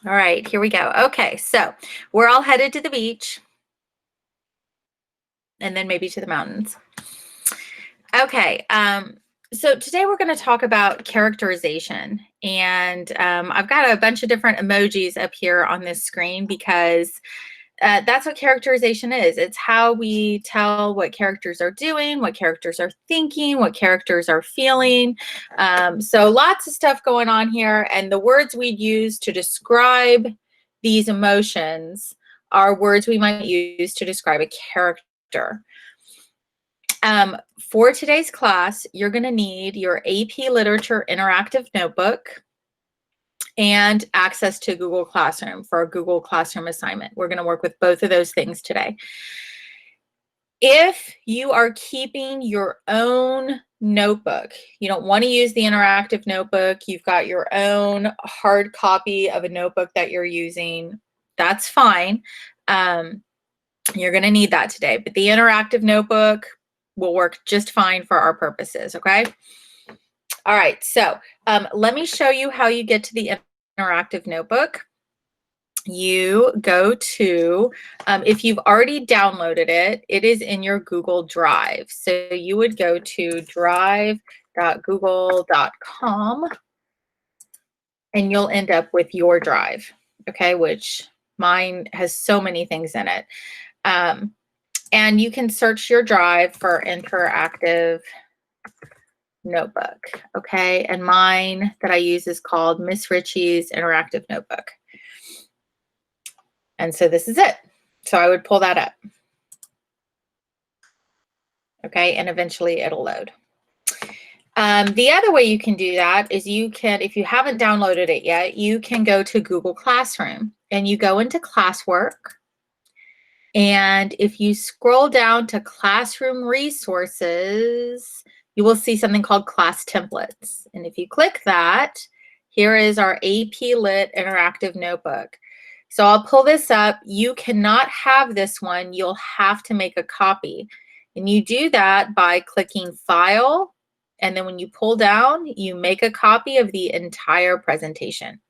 All right, here we go. Okay, so we're all headed to the beach and then maybe to the mountains. Okay, so today we're going to talk about characterization. And I've got a bunch of different emojis up here on this screen because that's what characterization is. It's how we tell what characters are doing, what characters are thinking, what characters are feeling. So lots of stuff going on here. And the words we use to describe these emotions are words we might use to describe a character. For today's class, you're going to need your AP Literature Interactive Notebook and access to Google Classroom for a Google Classroom assignment. We're going to work with both of those things today. If you are keeping your own notebook, you don't want to use the interactive notebook, you've got your own hard copy of a notebook that you're using, that's fine. You're going to need that today, but the interactive notebook will work just fine for our purposes, okay? All right, so let me show you how you get to the interactive notebook. You go to, if you've already downloaded it, it is in your Google Drive. So you would go to drive.google.com and you'll end up with your drive, okay, which mine has so many things in it. And you can search your drive for interactive notebook, okay? And mine that I use is called Miss Ritchie's Interactive Notebook. And so this is it. So I would pull that up. Okay, and eventually it'll load. The other way you can do that is you can, if you haven't downloaded it yet, you can go to Google Classroom and you go into classwork. And if you scroll down to classroom resources, you will see something called class templates. And if you click that, here is our AP Lit Interactive Notebook. So I'll pull this up. You cannot have this one. You'll have to make a copy. And you do that by clicking File. And then when you pull down, you make a copy of the entire presentation.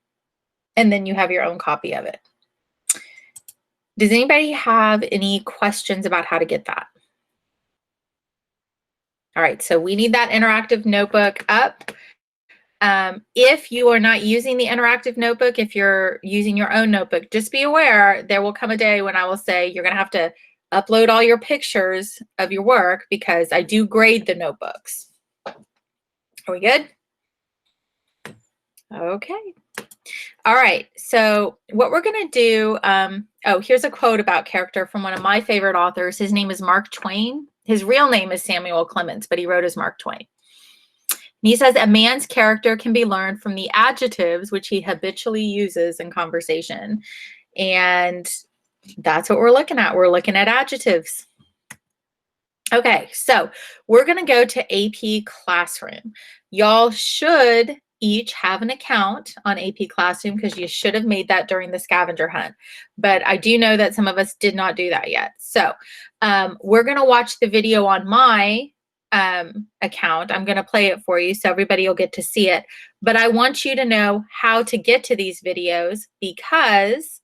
And then you have your own copy of it. Does anybody have any questions about how to get that? All right, so we need that interactive notebook up. If you are not using the interactive notebook, if you're using your own notebook, just be aware there will come a day when I will say you're going to have to upload all your pictures of your work because I do grade the notebooks. Are we good? Okay. All right, so what we're going to do, oh, here's a quote about character from one of my favorite authors. His name is Mark Twain. His real name is Samuel Clemens, but he wrote as Mark Twain. And he says, a man's character can be learned from the adjectives which he habitually uses in conversation. And that's what we're looking at. We're looking at adjectives. Okay, so we're going to go to AP Classroom. Y'all should each have an account on AP Classroom because you should have made that during the scavenger hunt. But I do know that some of us did not do that yet. So we're going to watch the video on my account. I'm going to play it for you so everybody will get to see it. But I want you to know how to get to these videos because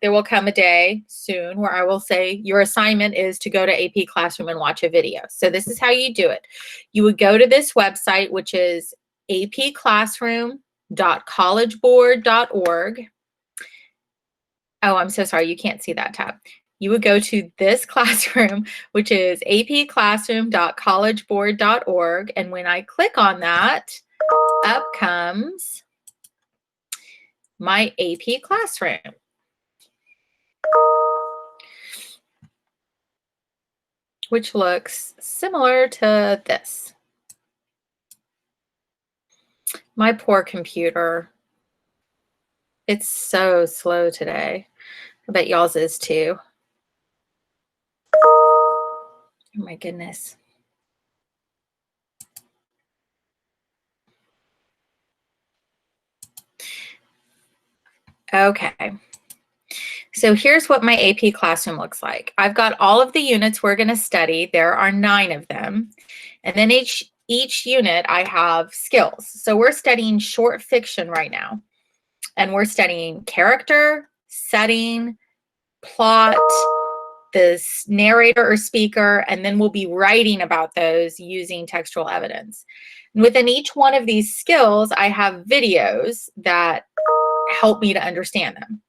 there will come a day soon where I will say your assignment is to go to AP Classroom and watch a video. So this is how you do it. You would go to this website, which is apclassroom.collegeboard.org. Oh, I'm so sorry. You can't see that tab. You would go to this classroom, which is apclassroom.collegeboard.org. And when I click on that, up comes my AP Classroom. Which looks similar to this. My poor computer. It's so slow today. I bet y'all's is too. Oh my goodness. Okay. So here's what my AP Classroom looks like. I've got all of the units we're going to study. There are 9 of them. And then each unit I have skills. So we're studying short fiction right now. And we're studying character, setting, plot, this narrator or speaker, and then we'll be writing about those using textual evidence. And within each one of these skills, I have videos that help me to understand them.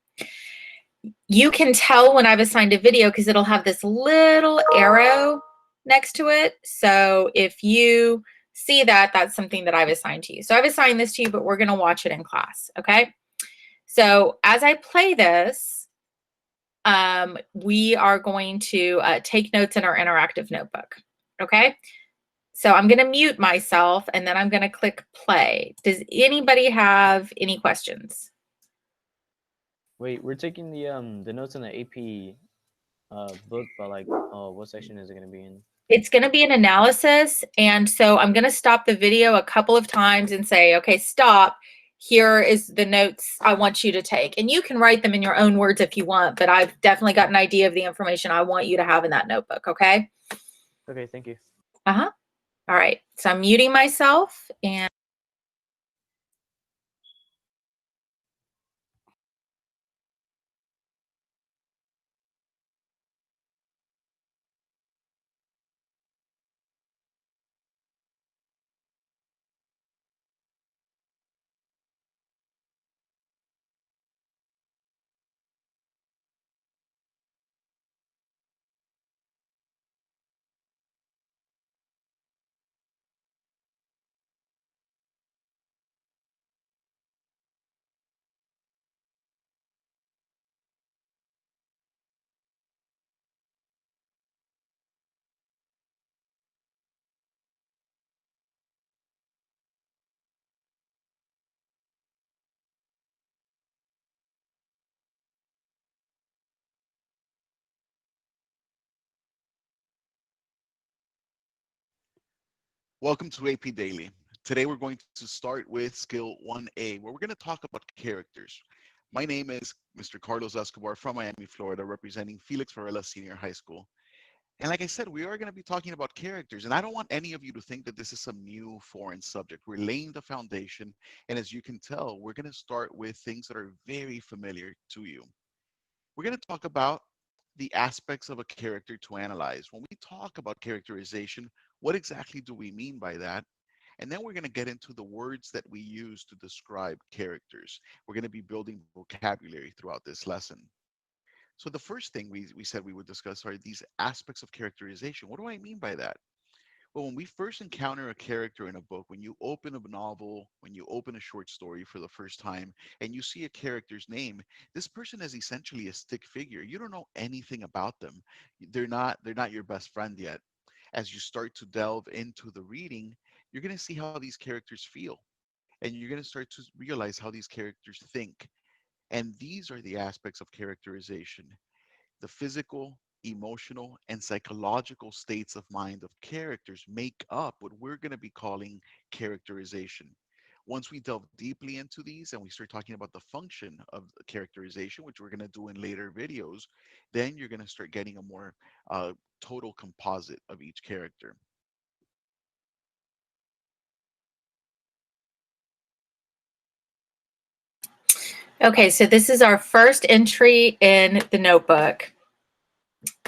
You can tell when I've assigned a video because it'll have this little arrow next to it. So if you see that, that's something that I've assigned to you. So I've assigned this to you, but we're going to watch it in class. Okay. So as I play this, we are going to take notes in our interactive notebook. Okay. So I'm going to mute myself and then I'm going to click play. Does anybody have any questions? Wait, we're taking the notes in the AP book, but like, what section is it going to be in? It's going to be an analysis. And so I'm going to stop the video a couple of times and say, okay, stop. Here is the notes I want you to take. And you can write them in your own words if you want, but I've definitely got an idea of the information I want you to have in that notebook. Okay. Okay, thank you. All right. So I'm muting myself and Welcome to AP Daily. Today we're going to start with Skill 1A, where we're going to talk about characters. My name is Mr. Carlos Escobar from Miami, Florida, representing Felix Varela Senior High School. And like I said, we are going to be talking about characters, and I don't want any of you to think that this is some new foreign subject. We're laying the foundation, and as you can tell, we're going to start with things that are very familiar to you. We're going to talk about the aspects of a character to analyze. When we talk about characterization, what exactly do we mean by that? And then we're going to get into the words that we use to describe characters. We're going to be building vocabulary throughout this lesson. So the first thing we said we would discuss are these aspects of characterization. What do I mean by that? Well, when we first encounter a character in a book, when you open a novel, when you open a short story for the first time, and you see a character's name, this person is essentially a stick figure. You don't know anything about them. They're not your best friend yet. As you start to delve into the reading, you're going to see how these characters feel, and you're going to start to realize how these characters think. And these are the aspects of characterization: the physical, emotional, and psychological states of mind of characters make up what we're going to be calling characterization. Once we delve deeply into these and we start talking about the function of characterization, which we're going to do in later videos, then you're going to start getting a more total composite of each character. okay, so this is our first entry in the notebook.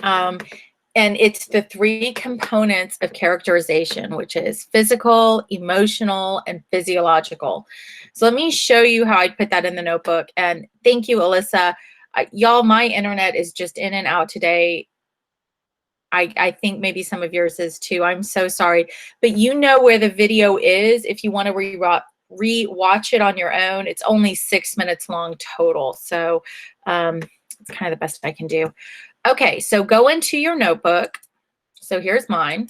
And it's the three components of characterization, which is physical, emotional, and physiological. So let me show you how I put that in the notebook. And thank you, Alyssa. Y'all, my internet is just in and out today. I think maybe some of yours is too. I'm so sorry. But you know where the video is if you want to re-watch it on your own. It's only 6 minutes long total. So it's kind of the best I can do. Okay, so go into your notebook. So here's mine.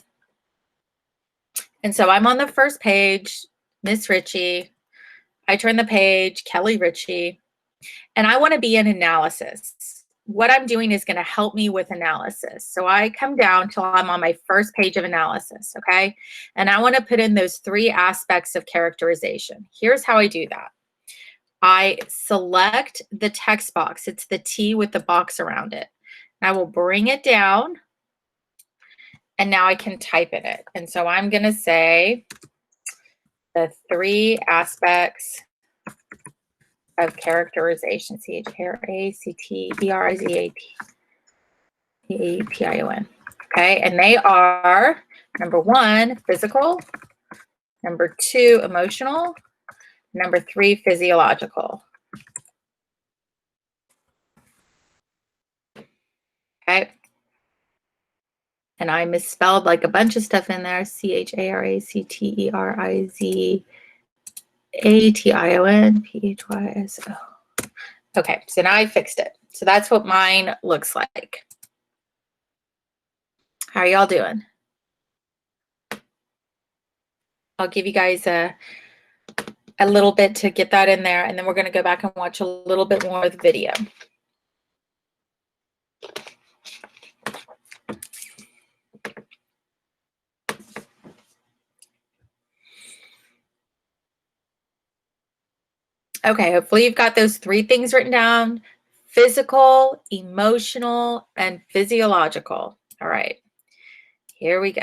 And so I'm on the first page, Miss Ritchie. I turn the page, Kelly Ritchie, and I want to be in analysis. What I'm doing is going to help me with analysis. So I come down till I'm on my first page of analysis, okay? And I want to put in those three aspects of characterization. Here's how I do that. I select the text box. It's the T with the box around it. I will bring it down, and now I can type in it. And so I'm going to say the three aspects of characterization. CHARACTERIZATION. Okay, and they are number 1, physical, number 2, emotional, number 3, physiological. Okay. And I misspelled like a bunch of stuff in there. CHARACTERIZATION, Okay, so now I fixed it. So that's what mine looks like. How are y'all doing? I'll give you guys a little bit to get that in there, and then we're going to go back and watch a little bit more of the video. Okay, hopefully you've got those 3 things written down: physical, emotional, and physiological. All right, here we go.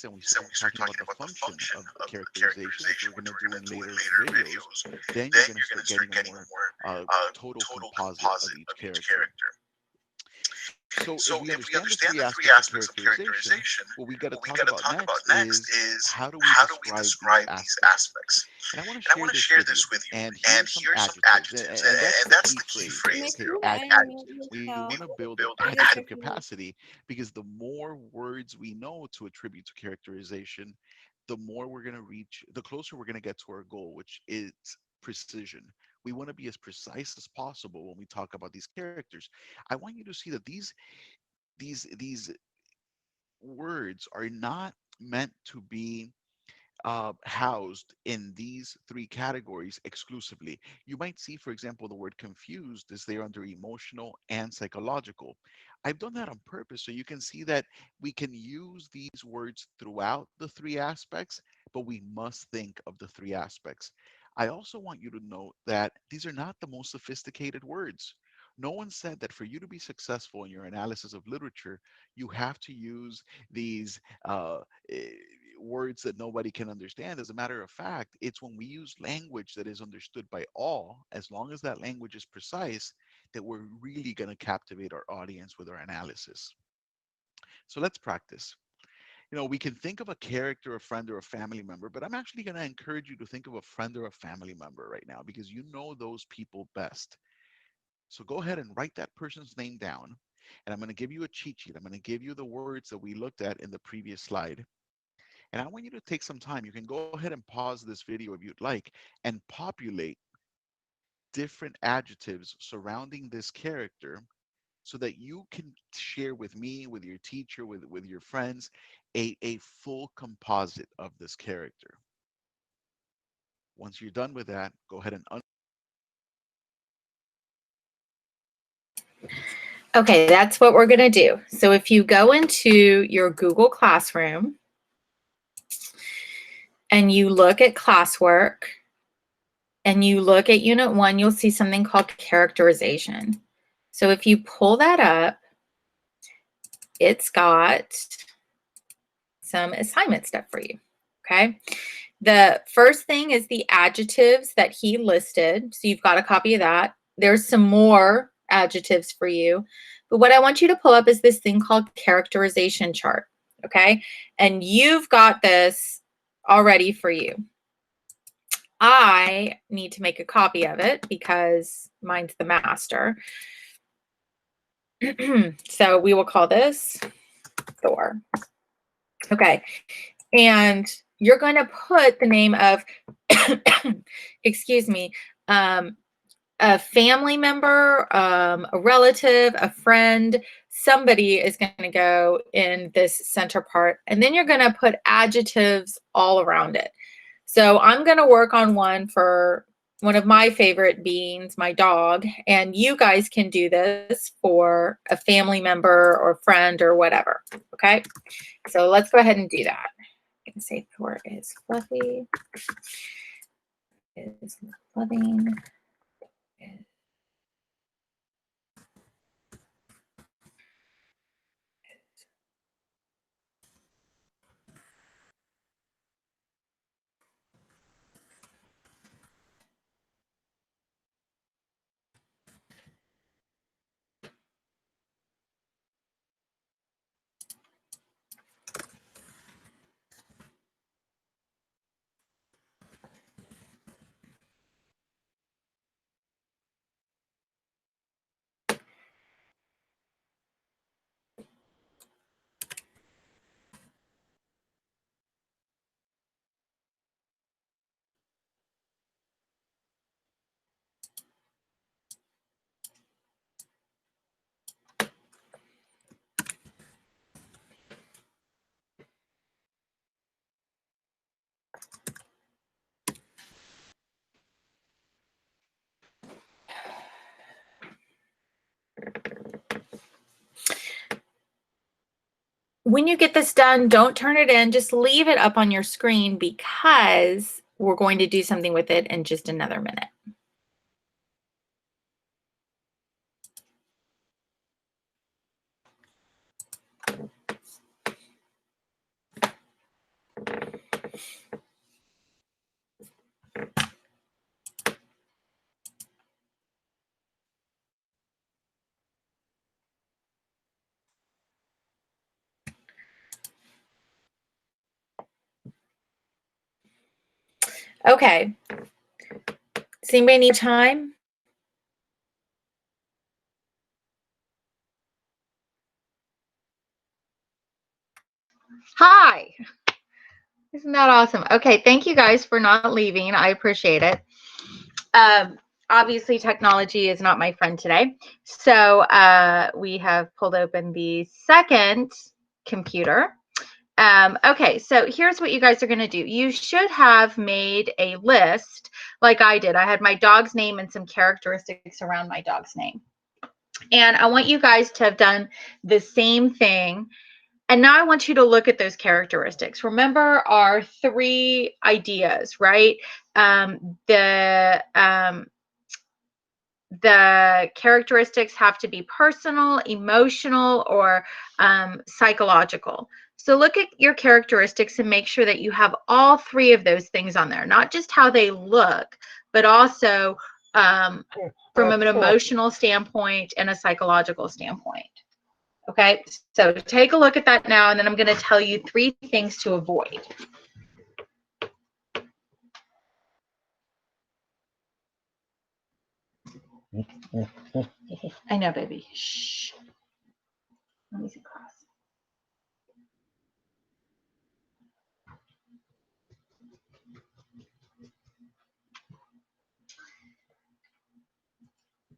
And we start talking about the function of characterization, which we're going to do in later videos, then you're going to start getting a more total composite of each character. So if we understand the 3 aspects of characterization, what we got to talk about next is how do we describe these aspects? And I want to share this with you. And here's some adjectives, and that's the key phrase here. Adjectives. We want to build an adjective capacity, because the more words we know to attribute to characterization, the more we're going to reach, the closer we're going to get to our goal, which is precision. We want to be as precise as possible when we talk about these characters. I want you to see that these words are not meant to be housed in these 3 categories exclusively. You might see, for example, the word confused is there under emotional and psychological. I've done that on purpose so you can see that we can use these words throughout the 3 aspects, but we must think of the 3 aspects. I also want you to note that these are not the most sophisticated words. No one said that for you to be successful in your analysis of literature, you have to use these eh, words that nobody can understand. As a matter of fact, it's when we use language that is understood by all, as long as that language is precise, that we're really going to captivate our audience with our analysis. So let's practice. We can think of a character, a friend, or a family member, but I'm actually going to encourage you to think of a friend or a family member right now, because you know those people best. So go ahead and write that person's name down. And I'm going to give you a cheat sheet. I'm going to give you the words that we looked at in the previous slide. And I want you to take some time. You can go ahead and pause this video if you'd like and populate different adjectives surrounding this character so that you can share with me, with your teacher, with your friends, a full composite of this character. Once you're done with that, go ahead and Okay, that's what we're going to do. So if you go into your Google Classroom and you look at classwork and you look at Unit 1, you'll see something called characterization. So if you pull that up, it's got some assignment stuff for you, okay? The first thing is the adjectives that he listed. So you've got a copy of that. There's some more adjectives for you. But what I want you to pull up is this thing called Characterization Chart, okay? And you've got this already for you. I need to make a copy of it because mine's the master. So we will call this Thor. Okay. And you're going to put the name of, excuse me, a family member, a relative, a friend, somebody is going to go in this center part. And then you're going to put adjectives all around it. So I'm going to work on one for one of my favorite beings, my dog, and you guys can do this for a family member or friend or whatever. Okay, so let's go ahead and do that. I'm going to say Thor is fluffy, is loving, is when you get this done, don't turn it in. Just leave it up on your screen because we're going to do something with it in just another minute. Okay. Does anybody need time? Hi. Isn't that awesome? Okay, thank you guys for not leaving. I appreciate it. Obviously, technology is not my friend today. So we have pulled open the second computer. Okay, so here's what you guys are going to do. You should have made a list like I did. I had my dog's name and some characteristics around my dog's name. And I want you guys to have done the same thing. And now I want you to look at those characteristics. Remember our 3 ideas, right? The characteristics have to be personal, emotional, or psychological. So look at your characteristics and make sure that you have all 3 of those things on there, not just how they look, but also from an emotional standpoint and a psychological standpoint. Okay, so take a look at that now, and then I'm going to tell you 3 things to avoid. I know, baby. Shh. Let me see across.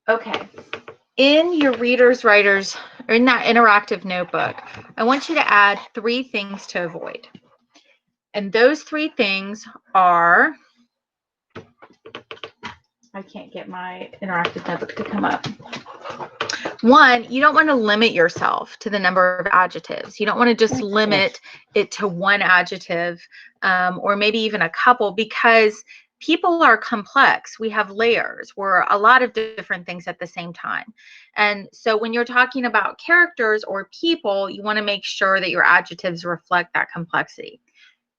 Okay. In your readers, writers, or in that interactive notebook, I want you to add 3 things to avoid. And those 3 things are, I can't get my interactive notebook to come up. 1, you don't want to limit yourself to the number of adjectives. You don't want to just limit it to 1 adjective or maybe even a couple, because people are complex. We have layers. We're a lot of different things at the same time. And so when you're talking about characters or people, you want to make sure that your adjectives reflect that complexity.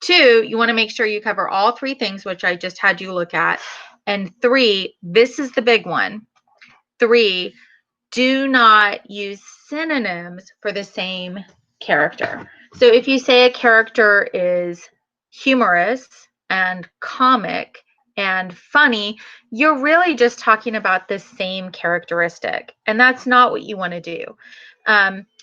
2, you want to make sure you cover all 3 things, which I just had you look at. And 3, this is the big one. 3, do not use synonyms for the same character. So if you say a character is humorous and comic and funny, you're really just talking about the same characteristic. And that's not what you want to do.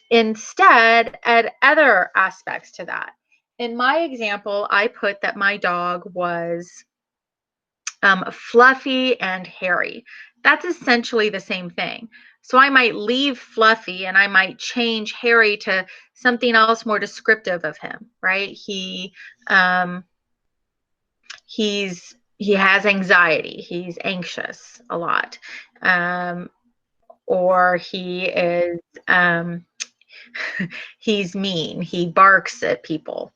Instead, add other aspects to that. In my example, I put that my dog was fluffy and hairy. That's essentially the same thing. So I might leave fluffy and I might change hairy to something else more descriptive of him, right? He has anxiety. He's anxious a lot. Or he is he's mean. He barks at people.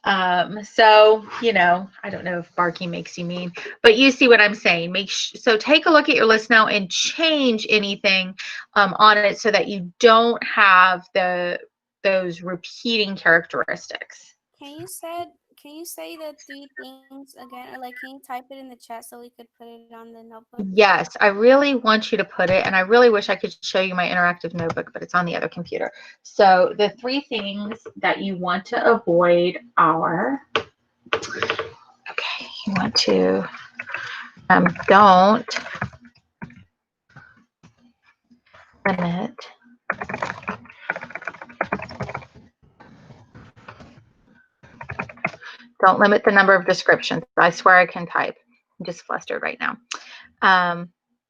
So, you know, I don't know if barking makes you mean, but you see what I'm saying. So take a look at your list now and change anything on it so that you don't have those repeating characteristics. Can you say the 3 things again, or like can you type it in the chat so we could put it on the notebook? Yes, I really want you to put it, and I really wish I could show you my interactive notebook, but it's on the other computer. So the 3 things that you want to avoid are, okay, you want to don't limit the number of descriptions. I swear I can type. I'm just flustered right now.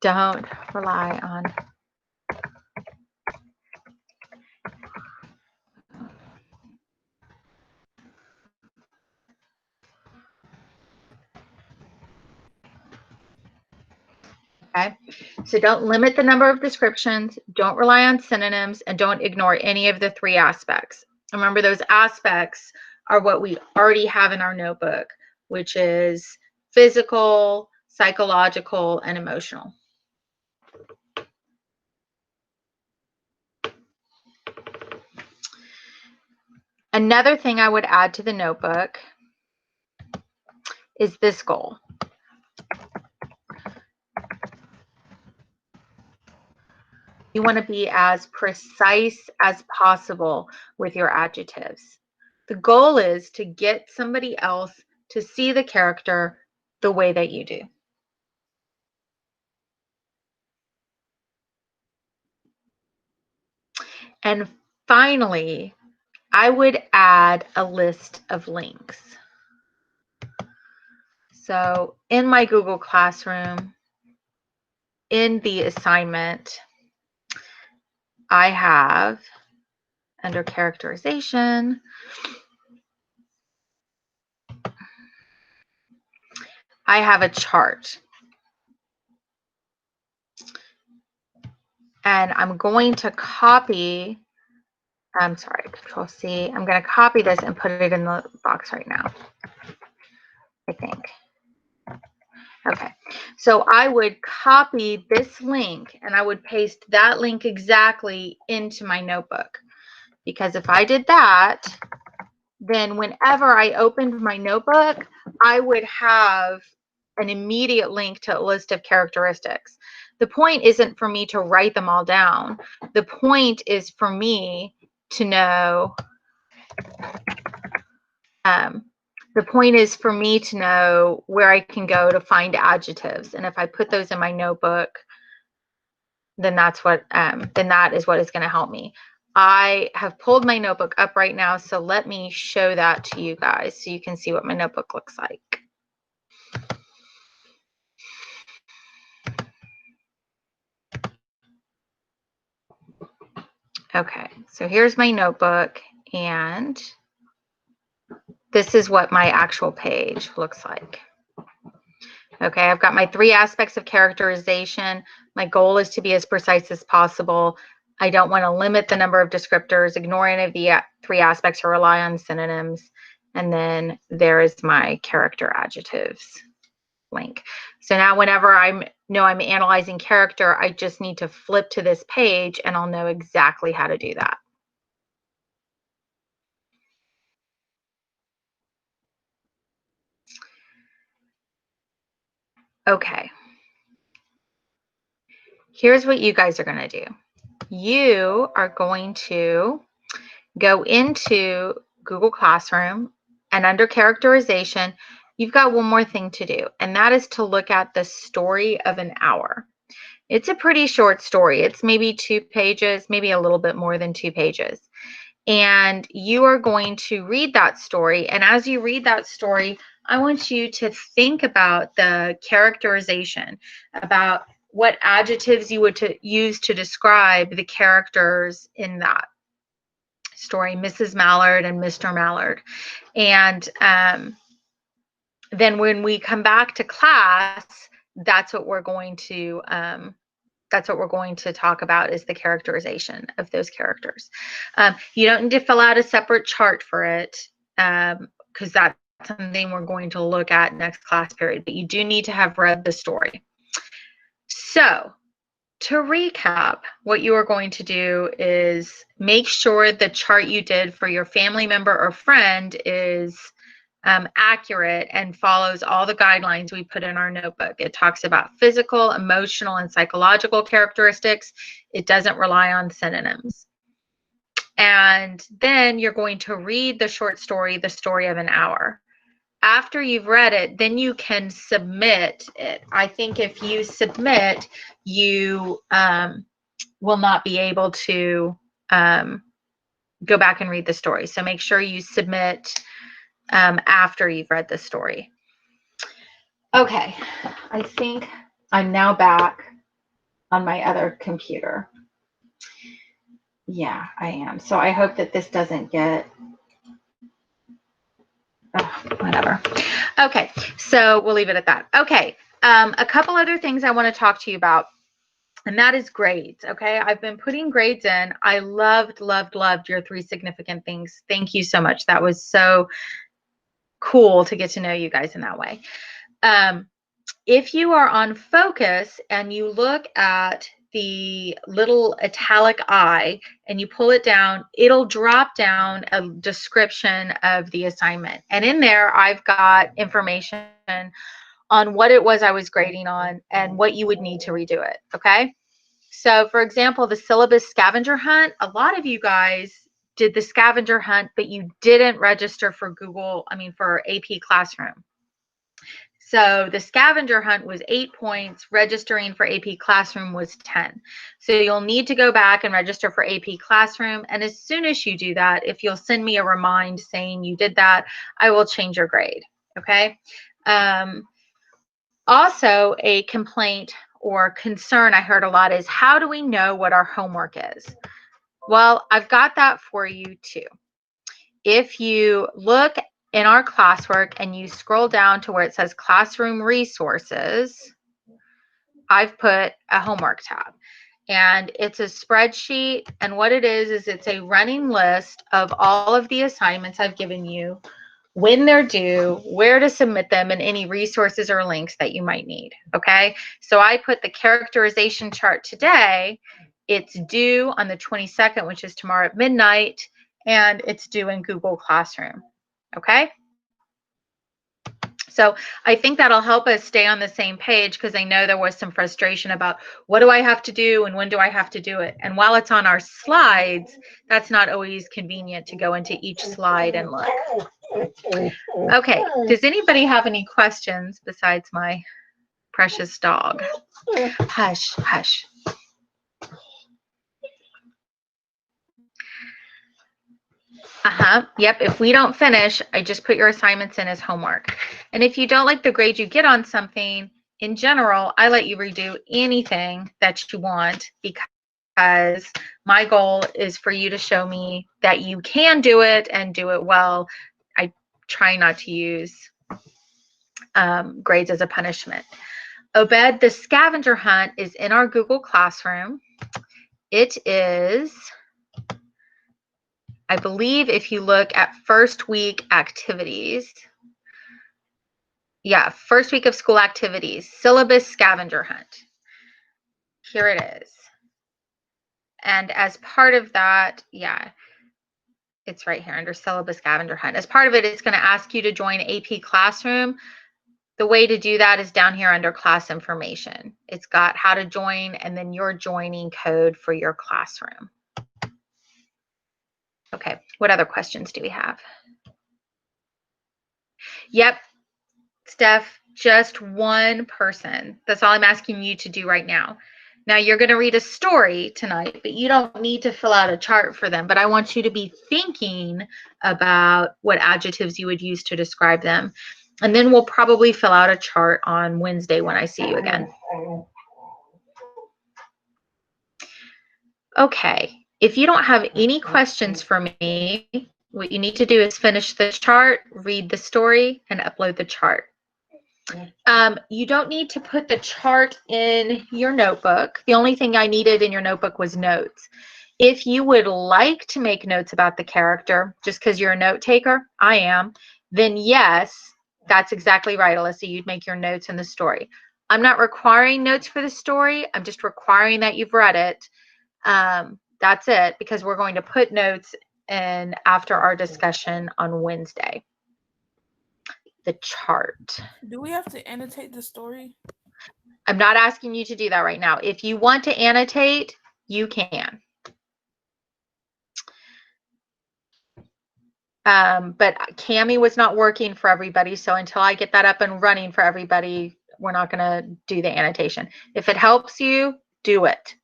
Don't rely on okay, so don't limit the number of descriptions, don't rely on synonyms, and don't ignore any of the 3 aspects. Remember, those aspects are what we already have in our notebook, which is physical, psychological, and emotional. Another thing I would add to the notebook is this goal. You want to be as precise as possible with your adjectives. The goal is to get somebody else to see the character the way that you do. And finally, I would add a list of links. So in my Google Classroom, in the assignment, I have, under characterization, I have a chart. And I'm going to copy, I'm sorry, Control C. I'm going to copy this and put it in the box right now, I think. Okay, so I would copy this link and I would paste that link exactly into my notebook. Because if I did that, then whenever I opened my notebook, I would have an immediate link to a list of characteristics. The point isn't for me to write them all down. The point is for me to know, where I can go to find adjectives. And if I put those in my notebook, then that's what, then that is what is going to help me. I have pulled my notebook up right now, so let me show that to you guys so you can see what my notebook looks like. Okay, so here's my notebook, and this is what my actual page looks like. Okay, I've got my 3 aspects of characterization. My goal is to be as precise as possible. I don't want to limit the number of descriptors, ignore any of the 3 aspects, or rely on synonyms. And then there is my character adjectives link. So now whenever I'm analyzing character, I just need to flip to this page and I'll know exactly how to do that. Okay. Here's what you guys are going to do. You are going to go into Google Classroom, and under characterization, you've got one more thing to do, and that is to look at the story of an hour. It's a pretty short story. It's maybe 2 pages, maybe a little bit more than 2 pages. And you are going to read that story. And as you read that story, I want you to think about the characterization, about what adjectives you would use to describe the characters in that story, Mrs. Mallard and Mr. Mallard. And then when we come back to class, that's what we're going to talk about, is the characterization of those characters. You don't need to fill out a separate chart for it, because that's something we're going to look at next class period, but you do need to have read the story. So to recap, what you are going to do is make sure the chart you did for your family member or friend is accurate and follows all the guidelines we put in our notebook. It talks about physical, emotional, and psychological characteristics. It doesn't rely on synonyms. And then you're going to read the short story, The Story of an Hour. After you've read it, then you can submit it. I think if you submit, you will not be able to go back and read the story. So make sure you submit after you've read the story. Okay, I think I'm now back on my other computer. Yeah, I am. So I hope that this doesn't get, whatever. Okay, so we'll leave it at that. Okay, a couple other things I want to talk to you about. And that is grades. Okay. I've been putting grades in. I loved, loved, loved your 3 significant things. Thank you so much. That was so cool to get to know you guys in that way. If you are on focus and you look at the little italic I and you pull it down, it'll drop down a description of the assignment. And in there, I've got information on what it was I was grading on and what you would need to redo it. Okay. So for example, the syllabus scavenger hunt, a lot of you guys did the scavenger hunt, but you didn't register for for AP Classroom. So the scavenger hunt was 8 points, registering for AP Classroom was 10. So you'll need to go back and register for AP Classroom. And as soon as you do that, if you'll send me a remind saying you did that, I will change your grade. Okay. Also, a complaint or concern I heard a lot is, how do we know what our homework is? Well, I've got that for you too. If you look in our classwork and you scroll down to where it says classroom resources, I've put a homework tab, and it's a spreadsheet. And what it is it's a running list of all of the assignments I've given you, when they're due, where to submit them, and any resources or links that you might need. Okay. So I put the characterization chart today. It's due on the 22nd, which is tomorrow at midnight, and it's due in Google Classroom. Okay. So I think that'll help us stay on the same page, because I know there was some frustration about what do I have to do and when do I have to do it. And while it's on our slides, that's not always convenient to go into each slide and look. Okay, does anybody have any questions besides my precious dog? Hush, hush. Yep, if we don't finish, I just put your assignments in as homework. And if you don't like the grade you get on something, in general, I let you redo anything that you want, because my goal is for you to show me that you can do it and do it well. I try not to use grades as a punishment. Obed, the scavenger hunt is in our Google Classroom. It is, I believe, if you look at first week activities, yeah, first week of school activities, syllabus scavenger hunt. Here it is. And as part of that, yeah, it's right here under syllabus scavenger hunt. As part of it, it's going to ask you to join AP Classroom. The way to do that is down here under class information. It's got how to join and then your joining code for your classroom. Okay, what other questions do we have? Yep, Steph, just one person. That's all I'm asking you to do right now. Now you're going to read a story tonight, but you don't need to fill out a chart for them. But I want you to be thinking about what adjectives you would use to describe them. And then we'll probably fill out a chart on Wednesday when I see you again. Okay, if you don't have any questions for me, what you need to do is finish the chart, read the story, and upload the chart. You don't need to put the chart in your notebook. The only thing I needed in your notebook was notes. If you would like to make notes about the character, just because you're a note taker, I am, then yes, that's exactly right, Alyssa. You'd make your notes in the story. I'm not requiring notes for the story. I'm just requiring that you've read it. That's it, because we're going to put notes in after our discussion on Wednesday. The chart. Do we have to annotate the story? I'm not asking you to do that right now. If you want to annotate, you can. But Cami was not working for everybody, so until I get that up and running for everybody, we're not going to do the annotation. If it helps you, do it.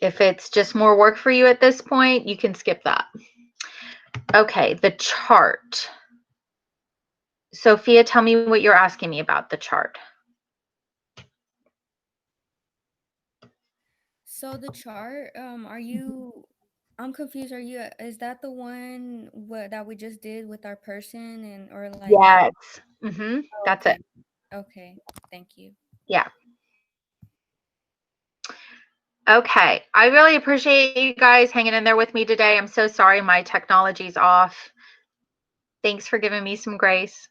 If it's just more work for you at this point, you can skip that. Okay, the chart. Sophia, tell me what you're asking me about the chart. So the chart, I'm confused. Is that the one that we just did with our person or like? Yes. That's okay. it. Okay, thank you. Yeah. Okay, I really appreciate you guys hanging in there with me today. I'm so sorry my technology's off. Thanks for giving me some grace.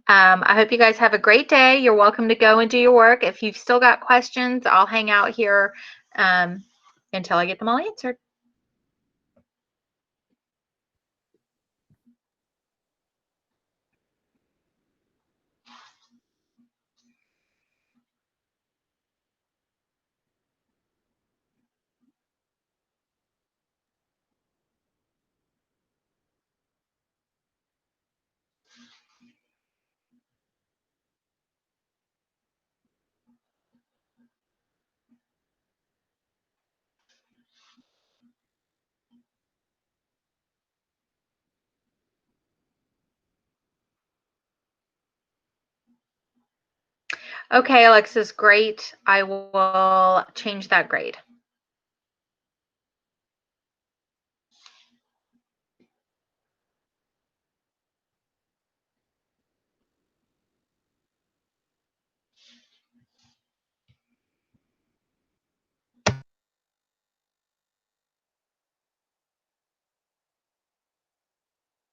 I hope you guys have a great day. You're welcome to go and do your work. If you've still got questions, I'll hang out here until I get them all answered. Okay, Alexis, great. I will change that grade.